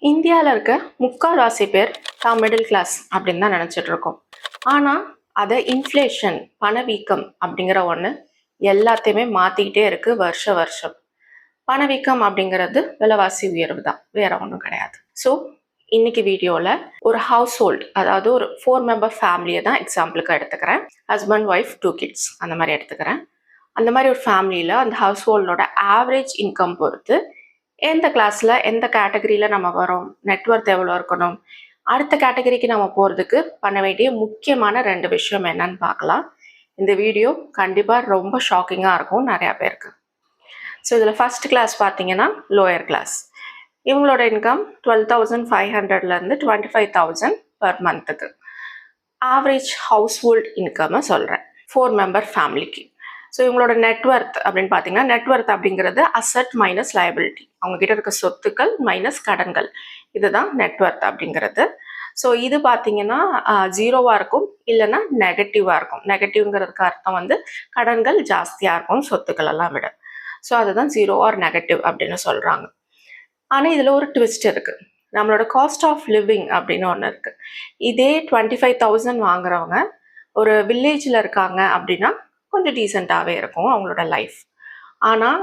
இந்தியாவில் இருக்க முக்கால்வாசி பேர் தான் மிடில் கிளாஸ் அப்படின்னு தான் நினச்சிட்டு இருக்கோம். ஆனால் அதை இன்ஃப்ளேஷன் பணவீக்கம் அப்படிங்கிற ஒன்று எல்லாத்தையுமே மாற்றிக்கிட்டே இருக்குது வருஷம். பணவீக்கம் அப்படிங்கிறது விலைவாசி உயர்வு தான், வேற ஒன்றும் கிடையாது. ஸோ இன்னைக்கு வீடியோவில் ஒரு ஹவுஸ் ஹோல்ட், அதாவது ஒரு 4 மெம்பர் ஃபேமிலியை தான் எக்ஸாம்பிளுக்கு எடுத்துக்கிறேன். ஹஸ்பண்ட், ஒய்ஃப், 2 கிட்ஸ் அந்த மாதிரி எடுத்துக்கிறேன். அந்த மாதிரி ஒரு ஃபேமிலியில் அந்த ஹவுஸ் ஹோல்டோட ஆவரேஜ் இன்கம் பொறுத்து எந்த கிளாஸில் எந்த கேட்டகரியில் நம்ம வரோம், நெட்வொர்க் எவ்வளோ இருக்கணும், அடுத்த கேட்டகரிக்கு நம்ம போகிறதுக்கு பண்ண வேண்டிய முக்கியமான 2 விஷயம் என்னன்னு பார்க்கலாம். இந்த வீடியோ கண்டிப்பாக ரொம்ப ஷாக்கிங்காக இருக்கும் நிறையா பேருக்கு. ஸோ இதில் ஃபர்ஸ்ட் கிளாஸ் பார்த்தீங்கன்னா லோயர் கிளாஸ். இவங்களோட இன்கம் 12,500லேருந்து 25,000 பர் மந்த்துக்கு. ஆவரேஜ் ஹவுஸ் ஹோல்ட் இன்கம்மை சொல்கிறேன் 4 மெம்பர் ஃபேமிலிக்கு. ஸோ இவங்களோட நெட்வொர்த் அப்படின்னு பார்த்தீங்கன்னா, நெட்வொர்த் அப்படிங்கிறது அசட் மைனஸ் லயபிலிட்டி, அவங்ககிட்ட இருக்க சொத்துக்கள் மைனஸ் கடன்கள், இதுதான் நெட்வொர்த் அப்படிங்கிறது. ஸோ இது பார்த்தீங்கன்னா 0வாக இருக்கும், இல்லைன்னா நெகட்டிவாக இருக்கும். நெகட்டிவ்ங்கிறதுக்கு அர்த்தம் வந்து கடன்கள் ஜாஸ்தியாக இருக்கும் சொத்துக்கள் எல்லாம் விட. ஸோ அதுதான் 0 ஆர் நெகட்டிவ் அப்படின்னு சொல்கிறாங்க. ஆனால் இதில் ஒரு ட்விஸ்ட் இருக்குது. நம்மளோட காஸ்ட் ஆஃப் லிவிங் அப்படின்னு ஒன்று இருக்குது. இதே 25,000 வாங்குறவங்க ஒரு வில்லேஜில் இருக்காங்க அப்படின்னா கொஞ்சம் டீசெண்டாகவே இருக்கும் அவங்களோட லைஃப். ஆனால்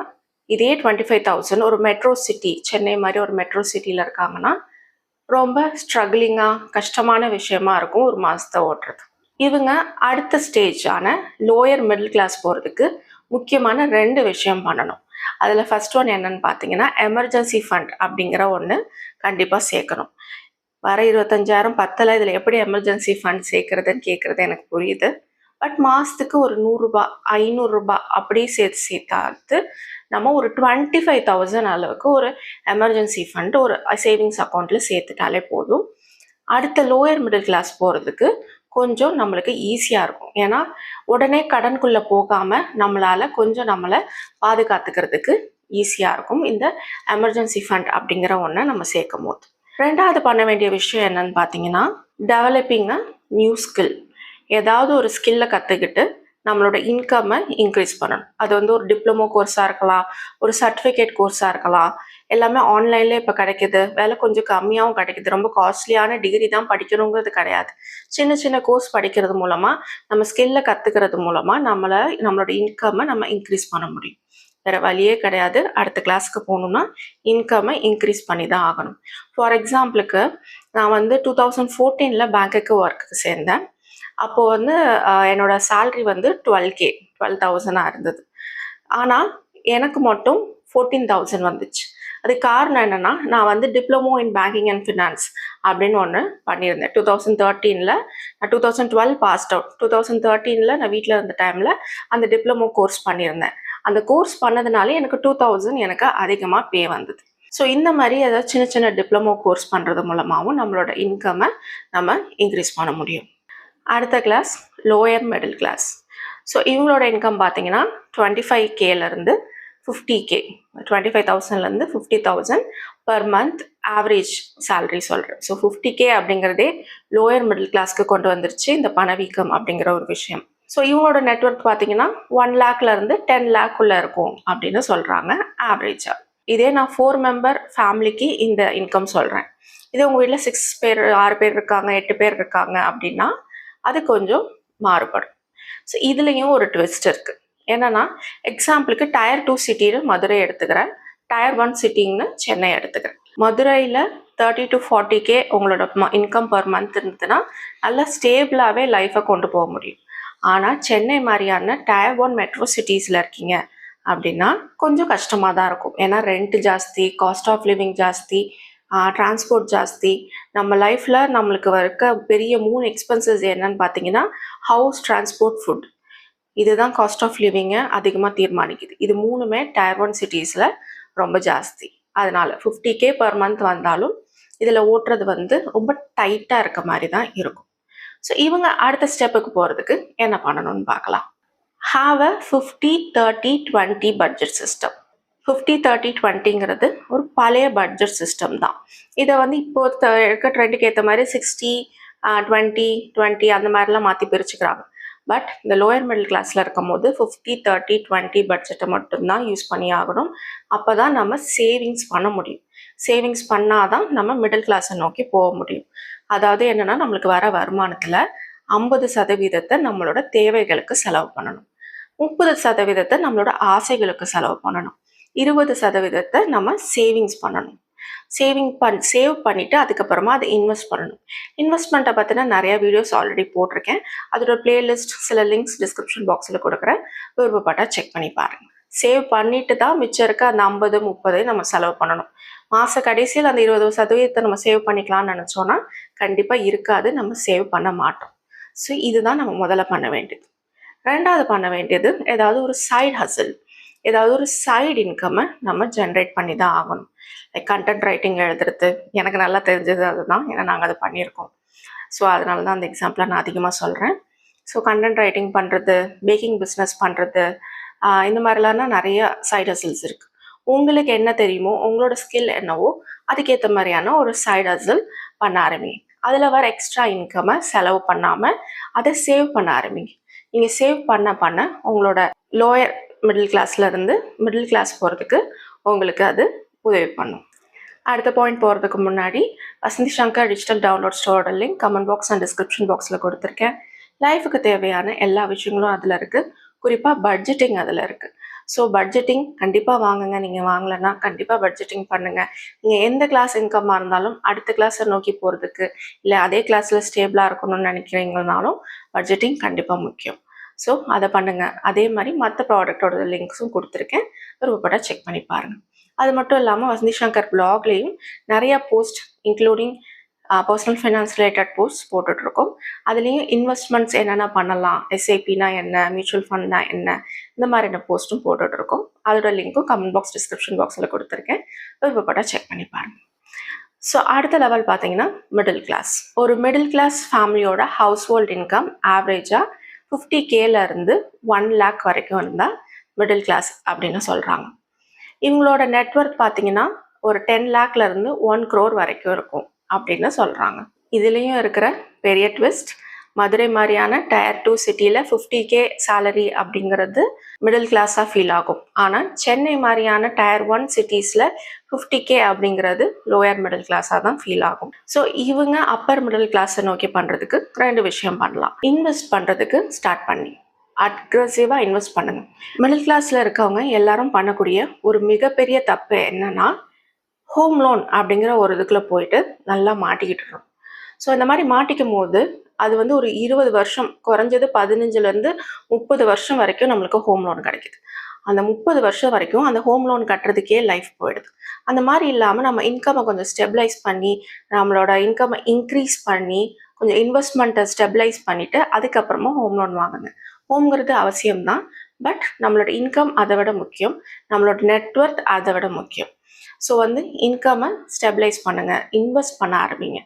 இதே 25,000 ஒரு மெட்ரோ சிட்டி, சென்னை மாதிரி ஒரு மெட்ரோ சிட்டியில் இருக்காங்கன்னா ரொம்ப ஸ்ட்ரகிளிங்காக கஷ்டமான விஷயமா இருக்கும் ஒரு மாதத்தை ஓட்டுறது. இவங்க அடுத்த ஸ்டேஜான லோயர் மிடில் கிளாஸ் போகிறதுக்கு முக்கியமான 2 விஷயம் பண்ணணும். அதில் ஃபர்ஸ்ட் ஒன் என்னன்னு பார்த்தீங்கன்னா, எமர்ஜென்சி ஃபண்ட் அப்படிங்கிற ஒன்று கண்டிப்பாக சேர்க்கணும். வர 25,000 பத்தலை, இதில் எப்படி எமர்ஜென்சி ஃபண்ட் சேர்க்கறதுன்னு கேட்குறது எனக்கு புரியுது. பட் மாதத்துக்கு ஒரு 100 ரூபாய் 500 ரூபாய் அப்படியே சேர்த்தாத்து நம்ம ஒரு 25,000 அளவுக்கு ஒரு எமர்ஜென்சி ஃபண்ட் ஒரு சேவிங்ஸ் அக்கௌண்ட்டில் சேர்த்துட்டாலே போதும். அடுத்த லோயர் மிடில் கிளாஸ் போகிறதுக்கு கொஞ்சம் நம்மளுக்கு ஈஸியாக இருக்கும். ஏன்னா உடனே கடனுக்குள்ளே போகாமல் நம்மளால் கொஞ்சம் நம்மளை பாதுகாத்துக்கிறதுக்கு ஈஸியாக இருக்கும் இந்த எமர்ஜென்சி ஃபண்ட் அப்படிங்கிற ஒன்றை நம்ம சேர்க்கும் போது. 2வது பண்ண வேண்டிய விஷயம் என்னன்னு பார்த்தீங்கன்னா, டெவலப்பிங் அ நியூ ஸ்கில். ஏதாவது ஒரு ஸ்கில்லை கற்றுக்கிட்டு நம்மளோட இன்கம்மை இன்க்ரீஸ் பண்ணணும். அது வந்து ஒரு டிப்ளமோ கோர்ஸாக இருக்கலாம், ஒரு சர்டிஃபிகேட் கோர்ஸாக இருக்கலாம். எல்லாமே ஆன்லைனில் இப்போ கிடைக்கிது, விலை கொஞ்சம் கம்மியாகவும் கிடைக்கிது. ரொம்ப காஸ்ட்லியான டிகிரி தான் படிக்கணுங்கிறது கிடையாது. சின்ன கோர்ஸ் படிக்கிறது மூலமாக நம்ம ஸ்கில்லை கற்றுக்கிறது மூலமாக நம்மளோட இன்கம்மை நம்ம இன்க்ரீஸ் பண்ண முடியும். வேறு வழியே கிடையாது. அடுத்த கிளாஸ்க்கு போகணுன்னா இன்கம்மை இன்க்ரீஸ் பண்ணி தான் ஆகணும். ஃபார் எக்ஸாம்பிளுக்கு நான் வந்து 2014 பேங்க்குக்கு ஒர்க்குக்கு சேர்ந்தேன். அப்போது வந்து என்னோட சேல்ரி வந்து 12,000 இருந்தது. ஆனால் எனக்கு மட்டும் 14,000 வந்துச்சு. அது காரணம் என்னென்னா, நான் வந்து diploma in banking and finance அப்படின்னு ஒன்று பண்ணியிருந்தேன் 2013. நான் 2012 பாஸ்ட் அவுட். 2013 நான் வீட்டில் இருந்த டைமில் அந்த டிப்ளமோ கோர்ஸ் பண்ணியிருந்தேன். அந்த கோர்ஸ் பண்ணதுனால எனக்கு 2,000 எனக்கு அதிகமாக பே வந்தது. ஸோ இந்த மாதிரி ஏதாவது சின்ன டிப்ளமோ கோர்ஸ் பண்ணுறது மூலமாகவும் நம்மளோட இன்கம்மை நம்ம இன்க்ரீஸ் பண்ண முடியும். அடுத்த class lower middle class. So இவங்களோட இன்கம் பார்த்தீங்கன்னா 25Kலேருந்து 50K, 25,000லேருந்து 50,000 பர் மந்த் ஆவரேஜ் சேலரி சொல்கிறேன். ஸோ 50K அப்படிங்கிறதே லோயர் மிடில் கிளாஸ்க்கு கொண்டு வந்துருச்சு இந்த பணவீக்கம் அப்படிங்கிற ஒரு விஷயம். ஸோ இவங்களோட நெட்வொர்க் பார்த்தீங்கன்னா 1 lakhலேருந்து 10 lakh இருக்கும் அப்படின்னு சொல்கிறாங்க ஆவரேஜாக. இதே நான் 4 மெம்பர் ஃபேமிலிக்கு இந்த இன்கம் சொல்கிறேன். இதே உங்கள் வீட்டில் 6 பேர் 6 பேர் இருக்காங்க, 8 பேர் இருக்காங்க அப்படின்னா அது கொஞ்சம் மாறுபடும். ஸோ இதுலேயும் ஒரு ட்விஸ்ட் இருக்குது. என்னென்னா, எக்ஸாம்பிளுக்கு டயர் 2 சிட்டியில் மதுரை எடுத்துக்கிறேன், டயர் 1 சிட்டின்னு சென்னை எடுத்துக்கிறேன். மதுரையில் 30 to 40K உங்களோட இன்கம் பர் மந்த் இருந்ததுன்னா நல்லா ஸ்டேபிளாகவே லைஃப்பை கொண்டு போக முடியும். ஆனால் சென்னை மாதிரியான டயர் 1 மெட்ரோ சிட்டிஸில் இருக்கீங்க அப்படின்னா கொஞ்சம் கஷ்டமாக தான் இருக்கும். ஏன்னா ரெண்ட் ஜாஸ்தி, காஸ்ட் ஆஃப் லிவிங் ஜாஸ்தி, டிரான்ஸ்போர்ட் ஜாஸ்தி. நம்ம லைஃப்பில் நம்மளுக்கு இருக்க பெரிய 3 எக்ஸ்பென்சஸ் என்னன்னு பார்த்தீங்கன்னா, ஹவுஸ், டிரான்ஸ்போர்ட், ஃபுட். இதுதான் காஸ்ட் ஆஃப் லிவிங்கை அதிகமாக தீர்மானிக்குது. இது 3மே டயர் 1 சிட்டிஸில் ரொம்ப ஜாஸ்தி. அதனால் 50K பர் மந்த் வந்தாலும் இதில் ஓட்டுறது வந்து ரொம்ப டைட்டாக இருக்க மாதிரி தான் இருக்கும். ஸோ இவங்க அடுத்த ஸ்டெப்புக்கு போகிறதுக்கு என்ன பண்ணணும்னு பார்க்கலாம். Have a 50-30-20 budget system. 50-30-20ங்கிறது ஒரு பழைய பட்ஜெட் சிஸ்டம் தான். இதை வந்து இப்போ இருக்க ட்ரெண்டுக்கு ஏற்ற மாதிரி 60-20-20 அந்த மாதிரிலாம் மாற்றி பிரிச்சுக்கிறாங்க. பட் இந்த லோயர் மிடில் கிளாஸில் இருக்கும் போது 50-30-20 பட்ஜெட்டை மட்டும்தான் யூஸ் பண்ணி ஆகணும். அப்போ தான் நம்ம சேவிங்ஸ் பண்ண முடியும். சேவிங்ஸ் பண்ணாதான் நம்ம மிடில் கிளாஸை நோக்கி போக முடியும். அதாவது என்னன்னா, நம்மளுக்கு வர வருமானத்தில் 50% நம்மளோட தேவைகளுக்கு செலவு பண்ணணும், 30% நம்மளோட ஆசைகளுக்கு செலவு பண்ணணும், 20% நம்ம சேவிங்ஸ் பண்ணணும். சேவ் பண்ணிவிட்டு அதுக்கப்புறமா அதை இன்வெஸ்ட் பண்ணணும். இன்வெஸ்ட்மெண்ட்டை பற்றின நிறைய வீடியோஸ் ஆல்ரெடி போட்டிருக்கேன். அதோட பிளேலிஸ்ட் சில லிங்க்ஸ் டிஸ்கிரிப்ஷன் பாக்ஸில் கொடுக்குறேன், விருப்பப்பட்டால் செக் பண்ணி பாருங்கள். சேவ் பண்ணிட்டு தான் மிச்சம் இருக்க அந்த 50-30 நம்ம செலவு பண்ணணும். மாத கடைசியில் அந்த 20% நம்ம சேவ் பண்ணிக்கலாம்னு நினச்சோன்னா கண்டிப்பாக இருக்காது, நம்ம சேவ் பண்ண மாட்டோம். ஸோ இதுதான் நம்ம முதல்ல பண்ண வேண்டியது. ரெண்டாவது பண்ண வேண்டியது, ஏதாவது ஒரு சைடு ஹசில், ஏதாவது ஒரு சைடு இன்கம்மை நம்ம ஜென்ரேட் பண்ணி தான் ஆகணும். லைக் கண்டென்ட் ரைட்டிங் எழுதுறது எனக்கு நல்லா தெரிஞ்சது அதுதான், ஏன்னா நாங்கள் அதை பண்ணியிருக்கோம். ஸோ அதனால தான் அந்த எக்ஸாம்பிளை நான் அதிகமாக சொல்கிறேன். ஸோ கண்டென்ட் ரைட்டிங் பண்ணுறது, பேக்கிங் பிஸ்னஸ் பண்ணுறது, இந்த மாதிரிலாம் நிறைய சைடு ஹசில்ஸ் இருக்குது. உங்களுக்கு என்ன தெரியுமோ, உங்களோட ஸ்கில் என்னவோ அதுக்கேற்ற மாதிரியான ஒரு சைடு ஹசில் பண்ண ஆரம்பிங்க. அதில் வர எக்ஸ்ட்ரா இன்கம்மை செலவு பண்ணாமல் அதை சேவ் பண்ண ஆரம்பிங்க. நீங்கள் சேவ் பண்ண உங்களோட லோயர் மிடில் கிளாஸ்லேருந்து மிடில் கிளாஸ் போகிறதுக்கு உங்களுக்கு அது உதவி பண்ணும். அடுத்த பாயிண்ட் போகிறதுக்கு முன்னாடி, வசந்தி சங்கர் டிஜிட்டல் டவுன்லோட் ஸ்டோரோட link comment box and description பாக்ஸில் கொடுத்துருக்கேன். லைஃபுக்கு தேவையான எல்லா விஷயங்களும் அதில் இருக்குது, குறிப்பாக பட்ஜெட்டிங் அதில் இருக்குது. ஸோ பட்ஜெட்டிங் கண்டிப்பாக வாங்குங்க. நீங்கள் வாங்கலைன்னா கண்டிப்பாக பட்ஜெட்டிங் பண்ணுங்கள். நீங்கள் எந்த கிளாஸ் இன்கம்மாக இருந்தாலும் அடுத்த கிளாஸை நோக்கி போகிறதுக்கு, இல்லை அதே கிளாஸில் ஸ்டேபிளாக இருக்கணும்னு நினைக்கிறீங்கனாலும் பட்ஜெட்டிங் கண்டிப்பாக முக்கியம். ஸோ அதை பண்ணுங்கள். அதே மாதிரி மற்ற ப்ராடக்டோட லிங்க்ஸும் கொடுத்துருக்கேன், விருப்பப்பட்ட செக் பண்ணி பாருங்கள். அது மட்டும் இல்லாமல் வசந்தி சங்கர் பிளாக்லேயும் நிறைய post including personal finance related post போட்டுட்ருக்கோம். அதுலேயும் இன்வெஸ்ட்மெண்ட்ஸ் என்னென்ன பண்ணலாம், எஸ்ஐபினா என்ன, மியூச்சுவல் ஃபண்ட்னா என்ன, இந்த மாதிரியான போஸ்ட்டும் போட்டுட்ருக்கோம். அதோட லிங்க்கும் கமெண்ட் பாக்ஸ் டிஸ்கிரிப்ஷன் பாக்ஸில் கொடுத்துருக்கேன், விருப்பப்பட்டால் செக் பண்ணி பாருங்கள். ஸோ அடுத்த லெவல் பார்த்தீங்கன்னா மிடில் கிளாஸ். ஒரு மிடில் கிளாஸ் ஃபேமிலியோட ஹவுஸ் ஹோல்ட் இன்கம் ஆவரேஜாக 50Kலேருந்து 1 lakh வரைக்கும் இருந்தால் மிடில் கிளாஸ் அப்படின்னு சொல்கிறாங்க. இவங்களோட நெட்ஒர்க் பார்த்தீங்கன்னா ஒரு 10 lakhலேருந்து 1 crore வரைக்கும் இருக்கும் அப்படின்னு சொல்கிறாங்க. இதுலேயும் இருக்கிற பெரிய ட்விஸ்ட், மதுரை மாதிரியான டயர் 2 சிட்டியில் 50K சேலரி அப்படிங்கிறது மிடில் கிளாஸாக ஃபீல் ஆகும். ஆனால் சென்னை மாதிரியான டயர் 1 சிட்டிஸில் 50K அப்படிங்கிறது லோயர் மிடில் கிளாஸாக தான் ஃபீல் ஆகும். ஸோ இவங்க அப்பர் மிடில் கிளாஸை நோக்கி பண்ணுறதுக்கு 2 விஷயம் பண்ணலாம். இன்வெஸ்ட் பண்ணுறதுக்கு ஸ்டார்ட் பண்ணி அக்ரெசிவாக இன்வெஸ்ட் பண்ணுங்க. மிடில் கிளாஸில் இருக்கவங்க எல்லாரும் பண்ணக்கூடிய ஒரு மிகப்பெரிய தப்பு என்னன்னா, ஹோம் லோன் அப்படிங்கிற ஒரு இதுக்குள்ளே போயிட்டு நல்லா மாட்டிக்கிட்டுறோம். ஸோ இந்த மாதிரி மாட்டிக்கும் போது அது வந்து ஒரு 20 வருஷம், குறைஞ்சது 15லேருந்து 30 வருஷம் வரைக்கும் நம்மளுக்கு ஹோம் லோன் கிடைக்குது. அந்த 30 வருஷம் வரைக்கும் அந்த ஹோம் லோன் கட்டுறதுக்கே லைஃப் போயிடுது. அந்த மாதிரி இல்லாமல் நம்ம இன்கம்மை கொஞ்சம் ஸ்டெபிளைஸ் பண்ணி, நம்மளோட இன்கம்மை இன்க்ரீஸ் பண்ணி, கொஞ்சம் இன்வெஸ்ட்மெண்ட்டை ஸ்டெபிளைஸ் பண்ணிவிட்டு அதுக்கப்புறமா ஹோம் லோன் வாங்குங்க. ஹோம்ங்கிறது அவசியம்தான், பட் நம்மளோட இன்கம் அதை விட முக்கியம், நம்மளோட நெட்ஒர்க் அதை விட முக்கியம். ஸோ வந்து இன்கம்மை ஸ்டெபிளைஸ் பண்ணுங்கள், இன்வெஸ்ட் பண்ண ஆரம்பிங்க.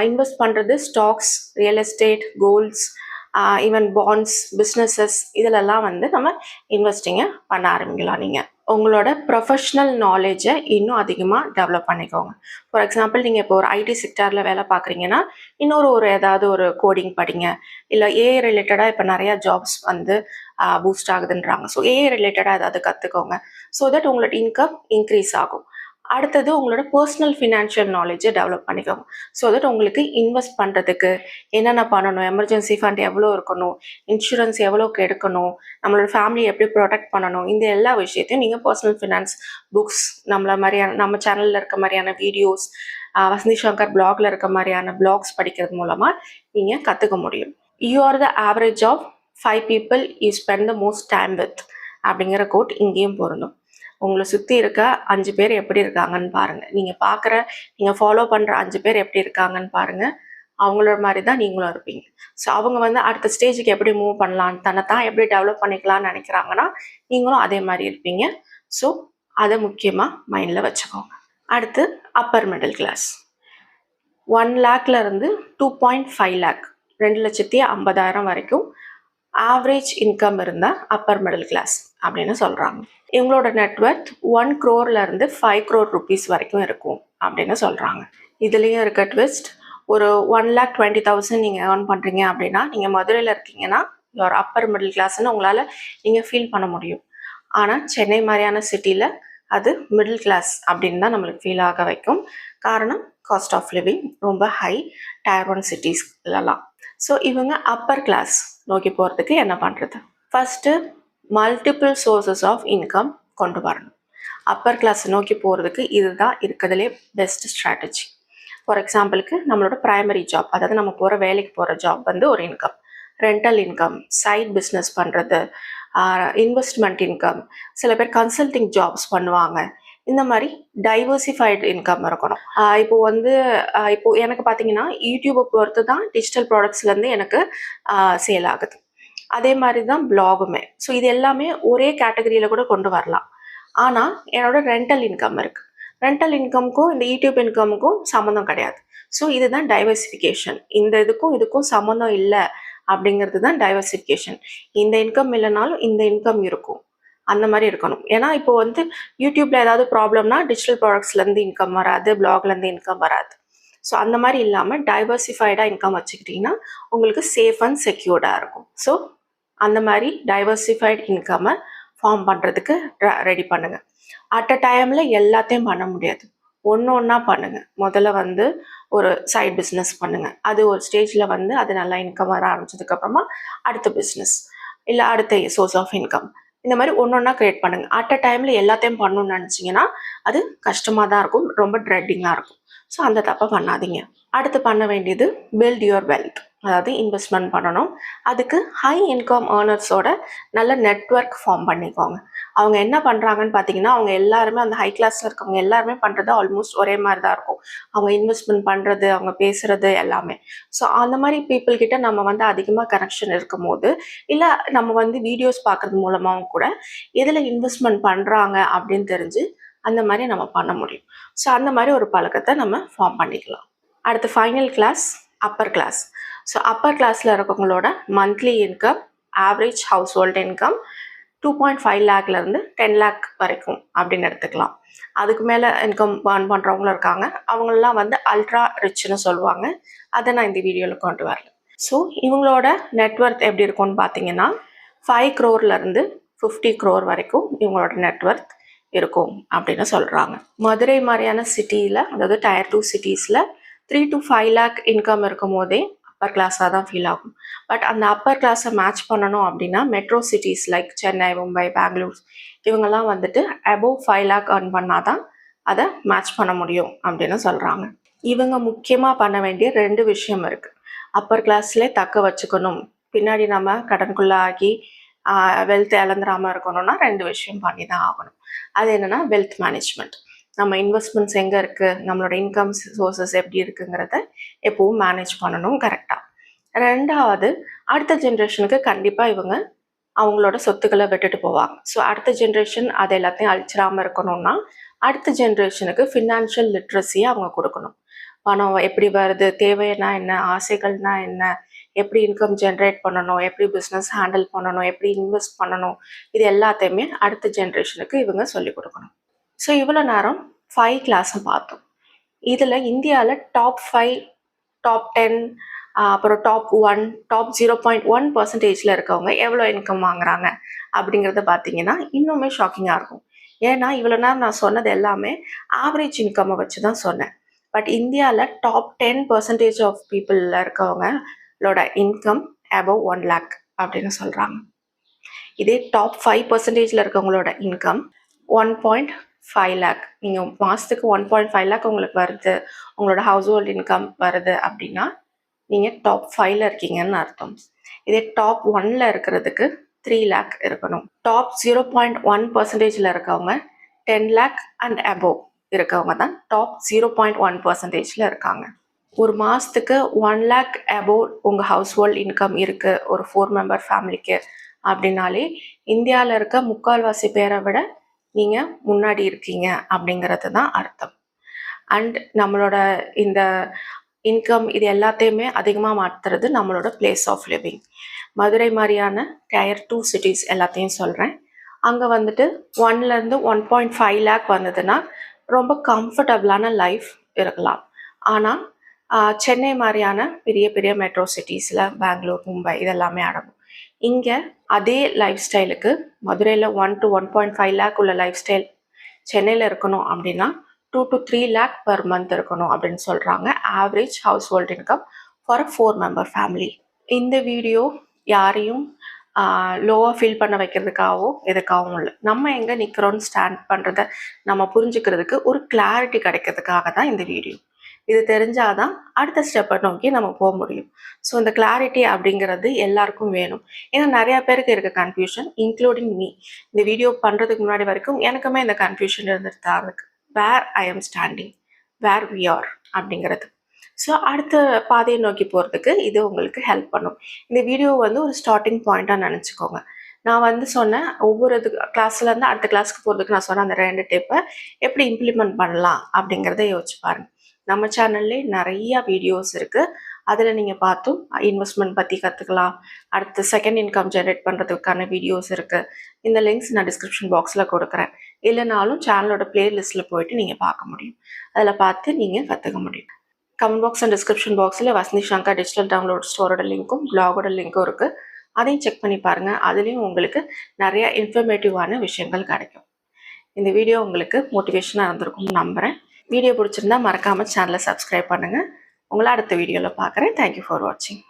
இன்வெஸ்ட் பண்ணுறது stocks, real estate, golds, even bonds, businesses, இதிலெல்லாம் வந்து நம்ம இன்வெஸ்டிங்கை பண்ண ஆரம்பிக்கலாம். நீங்கள் உங்களோட ப்ரொஃபஷ்னல் நாலேஜை இன்னும் அதிகமாக டெவலப் பண்ணிக்கோங்க. ஃபார் எக்ஸாம்பிள், நீங்கள் இப்போ ஒரு ஐடி செக்டாரில் வேலை பார்க்குறீங்கன்னா இன்னொரு ஏதாவது ஒரு கோடிங் படிங்க, இல்லை ஏஐ ரிலேட்டடாக இப்போ நிறையா ஜாப்ஸ் வந்து பூஸ்ட் ஆகுதுன்றாங்க. ஸோ ஏஐ ரிலேட்டடாக ஏதாவது கற்றுக்கோங்க, ஸோ தட் உங்களோட இன்கம் இன்க்ரீஸ் ஆகும். அடுத்தது உங்களோட பர்சனல் ஃபினான்ஷியல் நாலேஜை டெவலப் பண்ணிக்கோங்க, ஸோ தட் உங்களுக்கு இன்வெஸ்ட் பண்ணுறதுக்கு என்னென்ன பண்ணணும், எமர்ஜென்சி ஃபண்ட் எவ்வளோ இருக்கணும், இன்சூரன்ஸ் எவ்வளோக்கு எடுக்கணும், நம்மளோட ஃபேமிலி எப்படி ப்ரொடெக்ட் பண்ணணும், இந்த எல்லா விஷயத்தையும் நீங்கள் பர்சனல் ஃபினான்ஸ் புக்ஸ், நம்ம சேனலில் இருக்க மாதிரியான வீடியோஸ், வசந்தி சங்கர் பிளாகில் இருக்க மாதிரியான பிளாக்ஸ் படிக்கிறது மூலமாக நீங்கள் கற்றுக்க முடியும். You are the average of 5 people you spend the most time with அப்படிங்கிற கோட் இங்கேயும் பொருந்தும். உங்களை சுற்றி இருக்க 5 பேர் எப்படி இருக்காங்கன்னு பாருங்கள். நீங்கள் ஃபாலோ பண்ணுற 5 பேர் எப்படி இருக்காங்கன்னு பாருங்கள். அவங்களோட மாதிரி தான் நீங்களும் இருப்பீங்க. ஸோ அவங்க வந்து அடுத்த ஸ்டேஜுக்கு எப்படி மூவ் பண்ணலாம், தன்னை தான் எப்படி டெவலப் பண்ணிக்கலாம்னு நினைக்கிறாங்கன்னா நீங்களும் அதே மாதிரி இருப்பீங்க. ஸோ அதை முக்கியமாக மைண்டில் வச்சுக்கோங்க. அடுத்து அப்பர் மிடில் கிளாஸ். 1 lakhலேருந்து 2.5 lakh, 2,50,000 வரைக்கும் ஆவரேஜ் இன்கம் இருந்தால் அப்பர் மிடில் கிளாஸ் அப்படின்னு சொல்கிறாங்க. இவங்களோட நெட்ஒர்க் 1 crore-லேருந்து 5 crore rupees வரைக்கும் இருக்கும் அப்படின்னு சொல்கிறாங்க. இதுலேயும் இருக்க ட்விஸ்ட், ஒரு 1,20,000 நீங்கள் ஏர்ன் பண்ணுறீங்க அப்படின்னா, நீங்கள் மதுரையில் இருக்கீங்கன்னா யுவர் அப்பர் மிடில் கிளாஸ்ன்னு உங்களால் நீங்கள் ஃபீல் பண்ண முடியும். ஆனால் சென்னை மாதிரியான சிட்டியில் அது மிடில் கிளாஸ் அப்படின்னு தான் நம்மளுக்கு ஃபீல் ஆக வைக்கும். காரணம் காஸ்ட் ஆஃப் லிவிங் ரொம்ப ஹை டயர் 1 சிட்டிஸ்லாம். ஸோ இவங்க அப்பர் கிளாஸ் நோக்கி போகிறதுக்கு என்ன பண்ணுறது? First multiple sources of income கொண்டு வரணும். அப்பர் கிளாஸ் நோக்கி போகிறதுக்கு இதுதான் இருக்கிறதுலே பெஸ்ட் ஸ்ட்ராட்டஜி. ஃபார் எக்ஸாம்பிளுக்கு நம்மளோட ப்ரைமரி ஜாப், அதாவது நம்ம போகிற வேலைக்கு போகிற ஜாப் வந்து ஒரு income, rental income, side business பண்ணுறது, இன்வெஸ்ட்மெண்ட் இன்கம், சில பேர் கன்சல்டிங் ஜாப்ஸ் பண்ணுவாங்க. இந்த மாதிரி டைவர்சிஃபைடு இன்கம் இருக்கணும். இப்போ எனக்கு பார்த்தீங்கன்னா யூடியூப்பை பொறுத்து தான் டிஜிட்டல் ப்ராடக்ட்ஸ்லேருந்து எனக்கு சேல் ஆகுது. அதே மாதிரி தான் பிளாகுமே. ஸோ இது எல்லாமே ஒரே கேட்டகரியில் கூட கொண்டு வரலாம். ஆனால் என்னோட ரெண்டல் இன்கம் இருக்குது. ரெண்டல் இன்கமுக்கும் இந்த யூடியூப் இன்கமுக்கும் சம்மந்தம் கிடையாது. ஸோ இதுதான் டைவர்சிஃபிகேஷன். இந்த இதுக்கும் சம்மந்தம் இல்லை அப்படிங்கிறது தான் டைவர்சிஃபிகேஷன். இந்த இன்கம் இல்லைனாலும் இந்த இன்கம் இருக்கும், அந்த மாதிரி இருக்கணும். ஏன்னா இப்போ யூடியூப்ல ஏதாவது ப்ராப்ளம்னா டிஜிட்டல் ப்ராடக்ட்ஸ்லேருந்து இன்கம் வராது, பிளாக்லேருந்து இன்கம் வராது. ஸோ அந்த மாதிரி இல்லாமல் டைவர்சிஃபைடாக இன்கம் வச்சுக்கிட்டிங்கன்னா உங்களுக்கு சேஃப் அண்ட் செக்யூர்டாக இருக்கும். ஸோ அந்த மாதிரி டைவர்சிஃபைடு இன்கம்மை ஃபார்ம் பண்ணுறதுக்கு ரெடி பண்ணுங்கள். அட் அ டைமில் எல்லாத்தையும் பண்ண முடியாது, ஒன்று ஒன்றா பண்ணுங்கள். முதல்ல ஒரு சைட் பிஸ்னஸ் பண்ணுங்கள். அது ஒரு ஸ்டேஜில் அது நல்லா இன்கம் வர ஆரம்பிச்சதுக்கப்புறமா அடுத்த பிஸ்னஸ் இல்லை அடுத்த சோர்ஸ் ஆஃப் இன்கம், இந்த மாதிரி ஒன்று ஒன்றா க்ரியேட் பண்ணுங்கள். அட் அ டைமில் எல்லாத்தையும் பண்ணணும்னு நினச்சிங்கன்னா அது கஷ்டமாக தான் இருக்கும், ரொம்ப ட்ரெட்டிங்காக இருக்கும். ஸோ அந்த தப்பை பண்ணாதீங்க. அடுத்து பண்ண வேண்டியது பில்ட் யுவர் வெல்த், அதாவது இன்வெஸ்ட்மெண்ட் பண்ணணும். அதுக்கு ஹை இன்கம் ஏர்னர்ஸோட நல்ல நெட்வொர்க் ஃபார்ம் பண்ணிக்கோங்க. அவங்க என்ன பண்ணுறாங்கன்னு பார்த்தீங்கன்னா, அவங்க எல்லாருமே அந்த ஹை கிளாஸில் இருக்கவங்க எல்லாருமே பண்ணுறது ஆல்மோஸ்ட் ஒரே மாதிரி தான் இருக்கும். அவங்க இன்வெஸ்ட்மெண்ட் பண்ணுறது, அவங்க பேசுகிறது எல்லாமே. ஸோ அந்த மாதிரி பீப்புள் கிட்ட நம்ம அதிகமாக கனெக்ஷன் இருக்கும் போது, இல்லை நம்ம வீடியோஸ் பார்க்குறது மூலமாகவும் கூட எதில் இன்வெஸ்ட்மெண்ட் பண்ணுறாங்க அப்படின்னு தெரிஞ்சு அந்த மாதிரி நம்ம பண்ண முடியும். ஸோ அந்த மாதிரி ஒரு பழக்கத்தை நம்ம ஃபார்ம் பண்ணிக்கலாம். அடுத்து final class upper class. So upper கிளாஸில் இருக்கவங்களோட monthly income, average household income 2.5 லேக்லேருந்து 10 லேக் வரைக்கும் அப்படின்னு எடுத்துக்கலாம். அதுக்கு மேலே இன்கம் ஏர்ன் பண்ணுறவங்களும் இருக்காங்க. அவங்களெலாம் அல்ட்ரா ரிச்னு சொல்லுவாங்க. அதை நான் இந்த வீடியோவில் கொண்டு வரல. ஸோ இவங்களோட நெட்வொர்த் எப்படி இருக்கும்னு பார்த்தீங்கன்னா 5 crore-லேருந்து 50 crore வரைக்கும் இவங்களோட நெட்வொர்த் இருக்கும் அப்படின்னு சொல்கிறாங்க. மதுரை மாதிரியான சிட்டியில், அதாவது டயர் 2 சிட்டிஸில் 3 to 5 lakh இன்கம் இருக்கும் போதே அப்பர் கிளாஸாக தான் ஃபீல் ஆகும். பட் அந்த அப்பர் கிளாஸை மேட்ச் பண்ணணும் அப்படின்னா metro cities like Chennai, Mumbai, Bangalore இவங்கெல்லாம் above 5 lakh earn பண்ணால் தான் அதை மேட்ச் பண்ண முடியும் அப்படின்னு சொல்கிறாங்க. இவங்க முக்கியமாக பண்ண வேண்டிய 2 விஷயம் இருக்குது. அப்பர் கிளாஸ்லேயே தக்க வச்சுக்கணும், பின்னாடி நம்ம கடனுக்குள்ளே ஆகி வெல்த் இழந்துடாமல் இருக்கணும்னா 2 விஷயம் பண்ணி தான் ஆகணும். அது என்னென்னா வெல்த் மேனேஜ்மெண்ட். நம்ம இன்வெஸ்ட்மெண்ட்ஸ் எங்கே இருக்குது, நம்மளோட இன்கம் சோர்சஸ் எப்படி இருக்குங்கிறத எப்பவும் மேனேஜ் பண்ணணும் கரெக்டாக. 2வது, அடுத்த ஜென்ரேஷனுக்கு கண்டிப்பாக இவங்க அவங்களோட சொத்துக்களை விட்டுட்டு போவாங்க. ஸோ அடுத்த ஜென்ரேஷன் அதை எல்லாத்தையும் அழிச்சிடாமல் இருக்கணும்னா அடுத்த ஜென்ரேஷனுக்கு ஃபினான்ஷியல் லிட்ரஸியை அவங்க கொடுக்கணும். பணம் எப்படி வருது, தேவைன்னா என்ன, ஆசைகள்னா என்ன, எப்படி இன்கம் ஜென்ரேட் பண்ணணும், எப்படி பிஸ்னஸ் ஹேண்டில் பண்ணணும், எப்படி இன்வெஸ்ட் பண்ணணும், இது எல்லாத்தையுமே அடுத்த ஜென்ரேஷனுக்கு இவங்க சொல்லிக் கொடுக்கணும். ஸோ இவ்வளோ நேரம் 5 கிளாஸும் பார்த்தோம். இதில் இந்தியாவில் டாப் 5, டாப் 10, அப்புறம் டாப் 1, டாப் 0.1% இருக்கவங்க எவ்வளோ இன்கம் வாங்குறாங்க அப்படிங்கிறத பார்த்தீங்கன்னா இன்னுமே ஷாக்கிங்காக இருக்கும். ஏன்னா இவ்வளோ நேரம் நான் சொன்னது எல்லாமே ஆவரேஜ் இன்கம்மை வச்சு தான் சொன்னேன். பட் இந்தியாவில் டாப் 10% ஆஃப் பீப்புளில் இருக்கவங்களோட இன்கம் above 1 lakh அப்படின்னு சொல்கிறாங்க. இதே டாப் 5% இருக்கவங்களோட இன்கம் 1.5 lakh. நீங்கள் மாதத்துக்கு 1.5 lakh உங்களுக்கு வருது, உங்களோட ஹவுஸ் ஹோல்ட் இன்கம் வருது அப்படின்னா நீங்கள் டாப் 5ல் இருக்கீங்கன்னு அர்த்தம். இதே டாப் 1ல் இருக்கிறதுக்கு 3 lakh இருக்கணும். டாப் 0.1%ல் இருக்கவங்க 10 lakh அண்ட் above இருக்கவங்க தான் டாப் 0.1%ல் இருக்காங்க. ஒரு மாதத்துக்கு 1 lakh above உங்கள் ஹவுஸ் ஹோல்ட் இன்கம் இருக்குது ஒரு 4 member ஃபேமிலிக்கு அப்படின்னாலே இந்தியாவில் இருக்க முக்கால்வாசி பேரை விட நீங்கள் முன்னாடி இருக்கீங்க அப்படிங்கிறது தான் அர்த்தம். அண்ட் நம்மளோட இந்த இன்கம் இது எல்லாத்தையுமே அதிகமாக மாற்றுறது நம்மளோட பிளேஸ் ஆஃப் லிவிங். மதுரை மாதிரியான டயர் 2 சிட்டிஸ் எல்லாத்தையும் சொல்கிறேன். அங்கே 1லேருந்து 1.5 lakh வந்ததுன்னா ரொம்ப கம்ஃபர்டபுளான லைஃப் இருக்கலாம். ஆனால் சென்னை மாதிரியான பெரிய பெரிய மெட்ரோ சிட்டிஸில் பெங்களூர், மும்பை இதெல்லாமே அடங்கும். இங்கே அதே லைஃப் ஸ்டைலுக்கு மதுரையில் 1 to 1.5 lakh உள்ள லைஃப் ஸ்டைல் சென்னையில் இருக்கணும் அப்படின்னா 2 to 3 lakh per month இருக்கணும் அப்படின்னு சொல்கிறாங்க average household income for a 4-member family. இந்த வீடியோ யாரையும் லோவாக ஃபீல் பண்ண வைக்கிறதுக்காகவோ எதுக்காகவும் இல்லை. நம்ம எங்கே நிற்கிறோன்னு ஸ்டாண்ட் பண்ணுறத நம்ம புரிஞ்சுக்கிறதுக்கு ஒரு கிளாரிட்டி கிடைக்கிறதுக்காக தான் இந்த வீடியோ. இது தெரிஞ்சாதான் அடுத்த ஸ்டெப்பை நோக்கி நம்ம போக முடியும். ஸோ இந்த கிளாரிட்டி அப்படிங்கிறது எல்லாருக்கும் வேணும். ஏன்னா நிறையா பேருக்கு இருக்க கன்ஃபியூஷன், இன்க்ளூடிங் மீ. இந்த வீடியோ பண்ணுறதுக்கு முன்னாடி வரைக்கும் எனக்குமே இந்த கன்ஃபியூஷன் இருந்துட்டு தான் இருக்கு. Where I am standing, where we are அப்படிங்கிறது. ஸோ அடுத்த பாதையை நோக்கி போகிறதுக்கு இது உங்களுக்கு ஹெல்ப் பண்ணும். இந்த வீடியோ ஒரு ஸ்டார்டிங் பாயிண்ட்டாக நினச்சிக்கோங்க. நான் சொன்னேன் ஒவ்வொரு கிளாஸ்லேருந்து அடுத்த கிளாஸ்க்கு போகிறதுக்கு நான் சொன்ன அந்த 2 டிப்பை எப்படி இம்ப்ளிமெண்ட் பண்ணலாம் அப்படிங்கிறத யோசிச்சு பாருங்கள். நம்ம சேனல்லே நிறையா வீடியோஸ் இருக்குது. அதில் நீங்கள் பார்த்தும் இன்வெஸ்ட்மெண்ட் பற்றி கற்றுக்கலாம். அடுத்து செகண்ட் இன்கம் ஜென்ரேட் பண்ணுறதுக்கான வீடியோஸ் இருக்குது. இந்த லிங்க்ஸ் நான் டிஸ்கிரிப்ஷன் பாக்ஸில் கொடுக்குறேன். இல்லைனாலும் சேனலோட பிளேலிஸ்ட்டில் போயிட்டு நீங்கள் பார்க்க முடியும். அதில் பார்த்து நீங்கள் கற்றுக்க முடியும். கமெண்ட் பாக்ஸ் அண்ட் டிஸ்கிரிப்ஷன் பாக்ஸில் வசந்தி ஷங்கர் டிஜிட்டல் டவுன்லோட் ஸ்டோரோட லிங்க்கும் பிளாகோட லிங்க்கும் இருக்குது. அதையும் செக் பண்ணி பாருங்கள். அதுலேயும் உங்களுக்கு நிறையா இன்ஃபர்மேட்டிவான விஷயங்கள் கிடைக்கும். இந்த வீடியோ உங்களுக்கு மோட்டிவேஷனாக இருந்திருக்கும்னு நம்புகிறேன். வீடியோ பிடிச்சிருந்தா மறக்காமல் சேனலை சப்ஸ்கிரைப் பண்ணுங்கள். உங்களை அடுத்த வீடியோவில் பார்க்குறேன். தேங்க்யூ ஃபார் வாட்சிங்.